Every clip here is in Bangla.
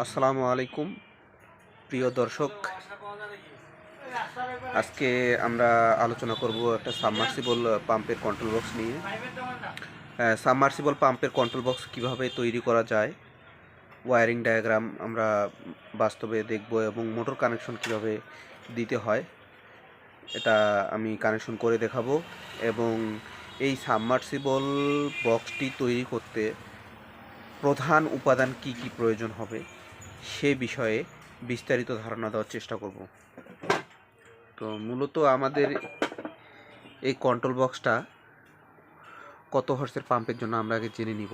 আসসালামু আলাইকুম প্রিয় দর্শক। আজকে আমরা আলোচনা করব একটা সাবমার্সিবল পাম্পের কন্ট্রোল বক্স নিয়ে। সাবমার্সিবল পাম্পের কন্ট্রোল বক্স কিভাবে তৈরি করা যায়, ওয়্যারিং ডায়াগ্রাম আমরা বাস্তবে দেখব এবং মোটর কানেকশন কিভাবে দিতে হয় এটা আমি কানেকশন করে দেখাবো। এবং এই সাবমার্সিবল বক্সটি তৈরি করতে প্রধান উপাদান কি কি প্রয়োজন হবে সে বিষয়ে বিস্তারিত ধারণা দেওয়ার চেষ্টা করব। তো মূলত আমাদের এই কন্ট্রোল বক্সটা কত হর্সের পাম্পের জন্য আমরা আগে জেনে নিব।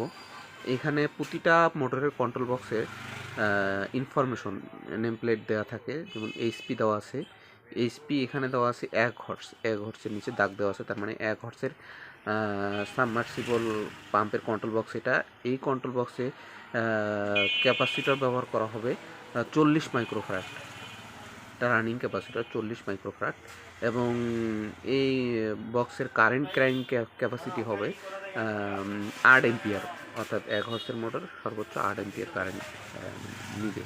এখানে প্রতিটা মোটরের কন্ট্রোল বক্সে ইনফরমেশন নেম প্লেট দেওয়া থাকে, যেমন এইচপি দেওয়া আছে। এইচপি এখানে দেওয়া আছে 1 হর্সের নিচে দাগ দেওয়া আছে, তার মানে 1 হর্সের সাবমার্সিবল পাম্পের কন্ট্রোল বক্স এটা। এই কন্ট্রোল বক্সে ক্যাপাসিটর ব্যবহার করা হবে 40 মাইক্রোফ্যারাড, রানিং ক্যাপাসিটর 40 মাইক্রোফ্যারাড। এবং এই বক্সের কারেন্ট ক্যারিং ক্যাপাসিটি হবে 8 এম্পিয়ার, অর্থাৎ 1 হর্সের মোটর সর্বোচ্চ 8 এম্পিয়ার কারেন্ট নিবে।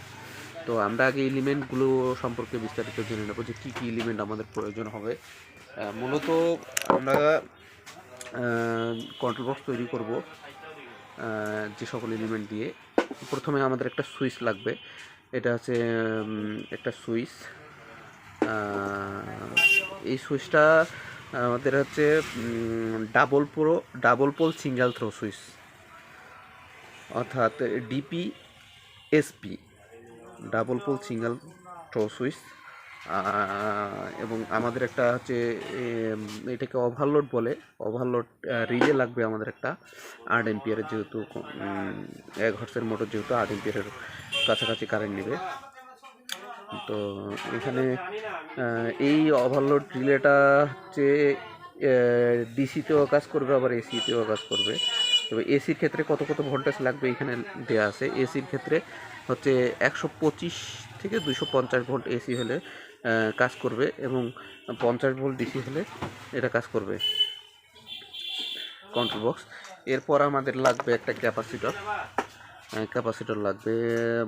তো আমরা আগে এলিমেন্টগুলো সম্পর্কে বিস্তারিত জেনে নেব যে কী কী এলিমেন্ট আমাদের প্রয়োজন হবে। মূলত আমরা কন্ট্রোল বক্স তৈরি করব যে সকল এলিমেন্ট দিয়ে। প্রথমে আমাদের একটা সুইচ লাগবে, এটা হচ্ছে একটা সুইচ। এই সুইচটা আমাদের হচ্ছে double pole single throw switch, অর্থাৎ DPSP, double pole single throw switch. এবং আমাদের একটা হচ্ছে এটাকে ওভারলোড বলে, ওভারলোড রিলে লাগবে আমাদের একটা 8 এম্পিয়ারের, যেহেতু 1 হর্সের মোটর, যেহেতু 8 এম্পিয়ারের কাছাকাছি কারেন্ট নেবে। তো এখানে এই ওভারলোড রিলেটা হচ্ছে ডিসিতেও কাজ করবে, আবার এসিতেও কাজ করবে। তবে এসির ক্ষেত্রে কত কত ভোল্টেজ লাগবে এখানে দেওয়া আছে। এসির ক্ষেত্রে হচ্ছে 125 থেকে 250 ভোল্ট এসি হলে কাজ করবে, এবং 50 ভোল্ট ডিসি হলে এটা কাজ করবে কন্ট্রোল বক্স। এরপর আমাদের লাগবে একটা ক্যাপাসিটর লাগবে,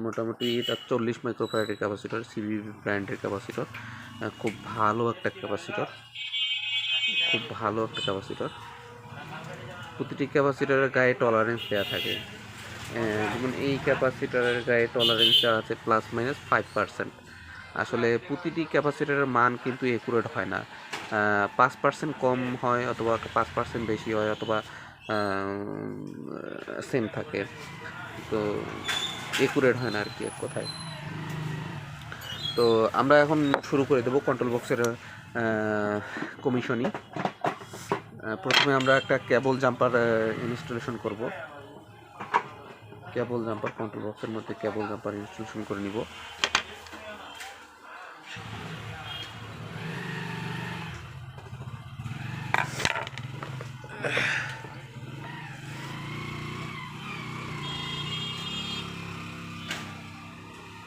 মোটামুটি এটা 40 মাইক্রোফ্যারাডের ক্যাপাসিটর, সিবি ব্র্যান্ডের ক্যাপাসিটর। খুব ভালো একটা ক্যাপাসিটর। প্রতিটি ক্যাপাসিটরের গায়ে টলারেন্স দেওয়া থাকে, যেমন এই ক্যাপাসিটরের গায়ে টলারেন্স দেওয়া আছে ±5%। আসলে প্রতিটি ক্যাপাসিটরের মান কিন্তু একুরেট হয় না, 5% কম হয়, অথবা 5% বেশি হয়, অথবা সেম থাকে। তো একুরেট হয় না আর কি, এক কথায়। তো আমরা এখন শুরু করে দেবো কন্ট্রোল বক্সের কমিশনিং। প্রথমে আমরা একটা কেবল জাম্পার ইনস্টলেশন করব। কেবল জাম্পার, কন্ট্রোল বক্সের মধ্যে কেবল জাম্পার ইনস্টলেশন করে নিব।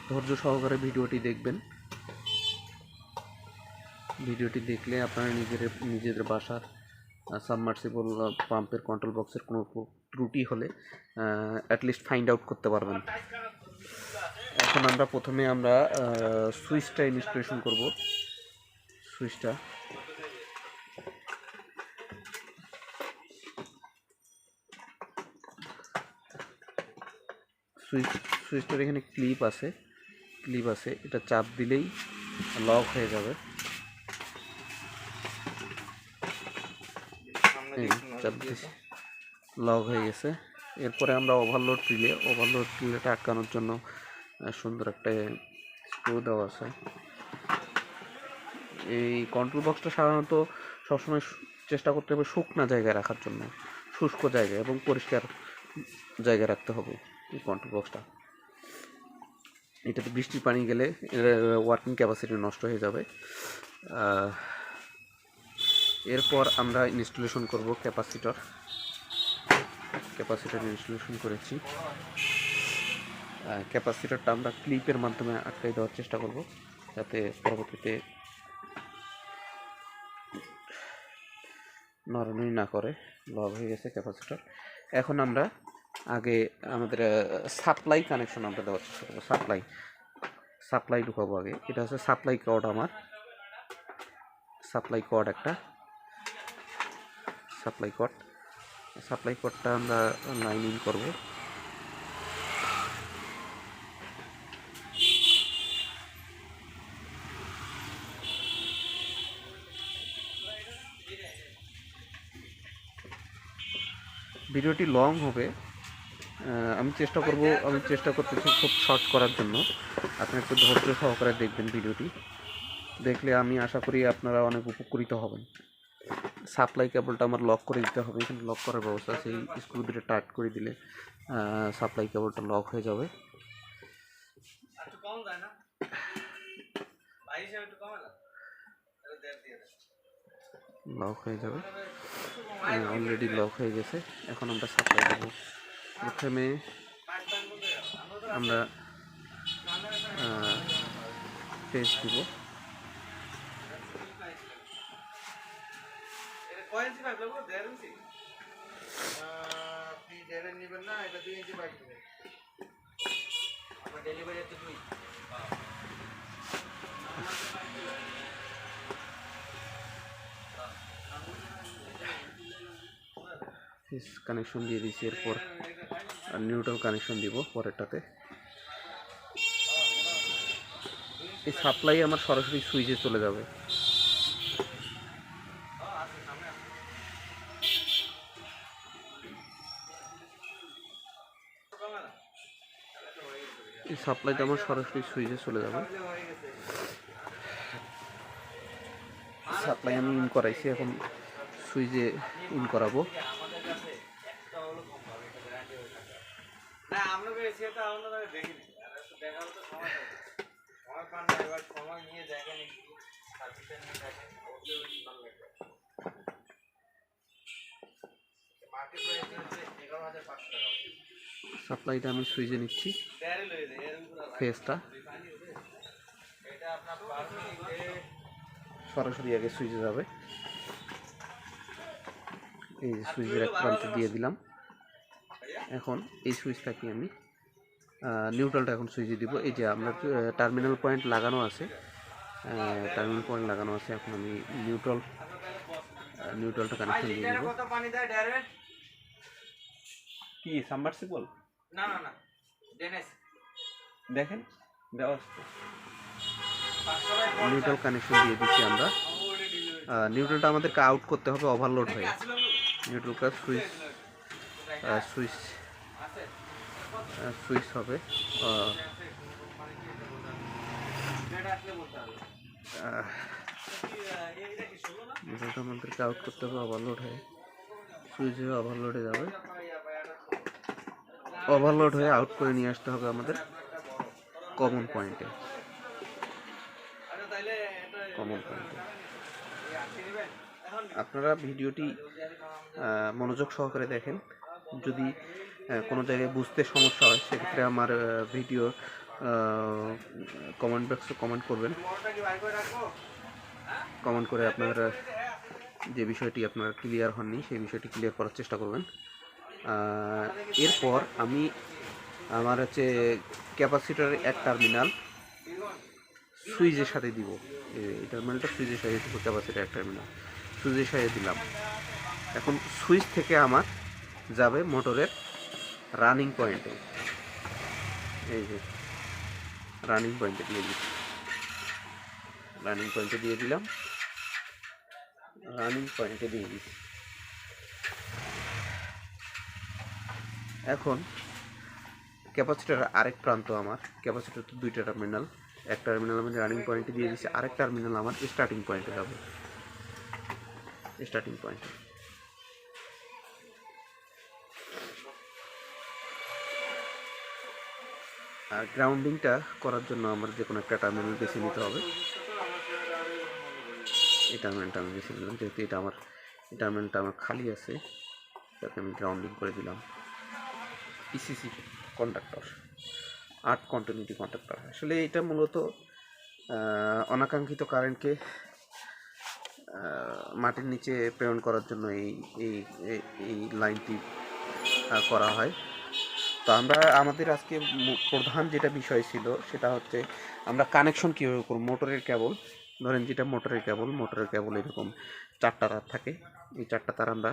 ধৈর্য সহকারে ভিডিওটি দেখবেন। ভিডিওটি দেখলে আপনারা নিজেদের বাসার সাবমার্সিবল পাম্পের কন্ট্রোল বক্সের কোনো ত্রুটি হলে অ্যাটলিস্ট ফাইন্ড আউট করতে পারবেন। এখন আমরা প্রথমে সুইচটা ইনস্টলেশন করব। সুইচটা সুইচটার এখানে ক্লিপ আছে, এটা চাপ দিলেই লক হয়ে যাবে। চাপ দিয়েছি, লক হয়ে গেছে। এরপরে আমরা ওভারলোড রিলেটা আটকানোর জন্য সুন্দর একটা স্ক্রু দেওয়া আছে। এই কন্ট্রোল বক্সটা সাধারণত সবসময় চেষ্টা করতে হবে শুকনা জায়গায় রাখার জন্য, শুষ্ক জায়গায় এবং পরিষ্কার জায়গায় রাখতে হবে এই কন্ট্রোল বক্সটা। এটাতে বৃষ্টির পানি গেলে ওয়ার্কিং ক্যাপাসিটি নষ্ট হয়ে যাবে। এরপর আমরা ইনস্টলেশন করব ক্যাপাসিটর ইনস্টলেশন করেছি। ক্যাপাসিটরটা আমরা ক্লিপের মাধ্যমে আটকাই দেওয়ার চেষ্টা করব, যাতে পরবর্তীতে নড়ানড়ি না করে। লক হয়ে গেছে ক্যাপাসিটর। এখন আমরা আগে আমাদের সাপ্লাই কানেকশন আমরা দেওয়ার চেষ্টা করবো। সাপ্লাই ঢুকাবো আগে। এটা হচ্ছে সাপ্লাই কর্ড, আমার সাপ্লাই কর্ড একটা সাপ্লাই কর্ডটা আমরা লাইন ইন করবো। ভিডিওটি লং হবে, আমি চেষ্টা করতেছি খুব শর্ট করার জন্য। আপনি একটু ধৈর্য সহকারে দেখবেন ভিডিওটি, দেখলে আমি আশা করি আপনারা অনেক উপকৃত হবেন। সাপ্লাই কেবলটা আমার লক করে দিতে হবে, এখানে লক করার ব্যবস্থা আছে। এই স্ক্রু দুটো টাইট করে দিলে সাপ্লাই কেবলটা লক হয়ে যাবে। অলরেডি লক হয়ে গেছে। এখন আমরা সাপ্লাই দেবো। প্রথমে আমরা পেজ দিব। কানেকশন দিয়ে দিচ্ছি, এরপর নিউট্রাল কানেকশন দিব পরেরটাতে। এই সাপ্লাই আমার সরাসরি সুইচে চলে যাবে। এই সাপ্লাইটা আমার সরাসরি সুইচে চলে যাবে। সাপ্লাই আমি ইন করাইছি, এখন সুইচে ইন করাবো। সাপ্লাইটা আমি সুইচে নিচ্ছি, ফেসটা সরাসরি আগে সুইচে যাবে। এই যে সুইচের এক প্রান্তে দিয়ে দিলাম। এখন এই সুইচটাকে আমি নিউট্রালটা এখন সুইচে দিব। এই যে আপনার টার্মিনাল পয়েন্ট লাগানো আছে, এখন আমি নিউট্রালটা কানেকশন দিয়ে দেব। কি সাবমার্সিবল? না দেখেন দেওয়া নিউট্রাল কানেকশন দিয়ে দিচ্ছি আমরা। নিউট্রালটা আমাদেরকে আউট করতে হবে ওভারলোড হয়ে। নিউট্রালটা সুইচ হবে, নিউট্রালটা আমাদেরকে আউট করতে হবে ওভারলোড হয়ে। সুইচ হয়ে ওভারলোডে যাবে, ওভারলোড হয়ে আউট করে নিয়ে আসতে হবে আমাদের কমন পয়েন্টে। আপনারা ভিডিওটি মনোযোগ সহকারে দেখেন। যদি কোনো জায়গায় বুঝতে সমস্যা হয় সেক্ষেত্রে আমার ভিডিও কমেন্ট বক্সে কমেন্ট করবেন। কমেন্ট করে আপনারা যে বিষয়টি আপনারা ক্লিয়ার হননি সেই বিষয়টি ক্লিয়ার করার চেষ্টা করবেন। এরপর আমি আমার হচ্ছে ক্যাপাসিটরের এক টার্মিনাল সুইচের সাথে দিব। এই টার্মিনালটা সুইচের সাথে দিব, ক্যাপাসিটর এক টার্মিনাল সুইচের সাথে দিলাম। এখন সুইচ থেকে আমার যাবে মোটরের রানিং পয়েন্টে। এই যে রানিং পয়েন্টে দিয়ে দিচ্ছি, রানিং পয়েন্টে দিয়ে দিলাম, রানিং পয়েন্টে দিয়ে দিচ্ছি। এখন ক্যাপাসিটর আরেক প্রান্ত, আমার ক্যাপাসিটর তো দুইটা টার্মিনাল, এক টার্মিনাল আমি রানিং পয়েন্টে দিয়ে দিচ্ছি, আরেক টার্মিনাল আমার স্টার্টিং পয়েন্টে যাবে। স্টার্টিং পয়েন্ট আর গ্রাউন্ডিংটা করার জন্য আমার যে কোনো একটা টার্মিনাল বেছে নিতে হবে। এই টার্মিনালটা আমি বেছে নিলাম, যেহেতু এই টার্মিনালটা আমার খালি আছে, তাকে আমি গ্রাউন্ডিং করে দিলাম। ECC conductor, 8 continuity conductor. আসলে এটা মূলত অনাকাঙ্ক্ষিত কারেন্টকে মাটির নিচে প্রেরণ করার জন্য এই লাইনটি করা হয়। তো আমরা আমাদের আজকে প্রধান যেটা বিষয় ছিল সেটা হচ্ছে আমরা কানেকশন কীভাবে করব। মোটরের কেবল, ধরেন যেটা মোটরের কেবল এরকম 4টা তার থাকে। এই 4টা তার আমরা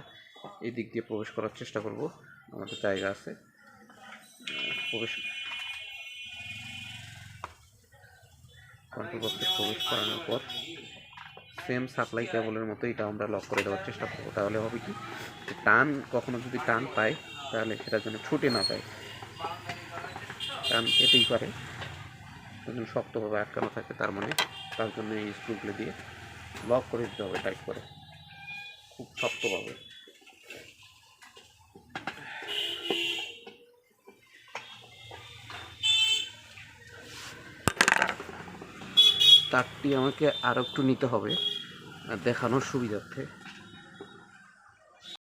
এই দিক দিয়ে প্রবেশ করার চেষ্টা করব। আমাদের জায়গা আছে প্রবেশ, কন্ট্রোল বক্সে প্রবেশ করানোর পর সেম সাপ্লাই কেবলের মতো এটা আমরা লক করে দেওয়ার চেষ্টা করবো। তাহলে হবে কি, টান কখনো যদি টান পায় তাহলে সেটা যেন ছুটে না যায়। টান এতেই পারে, যদি শক্তভাবে আটকানো থাকে তার মানে, তার জন্য এই স্ক্রুগুলো দিয়ে লক করে দিতে হবে, টাইট করে খুব শক্তভাবে। তারটি আমাকে আরও একটু নিতে হবে দেখানোর সুবিধার্থে।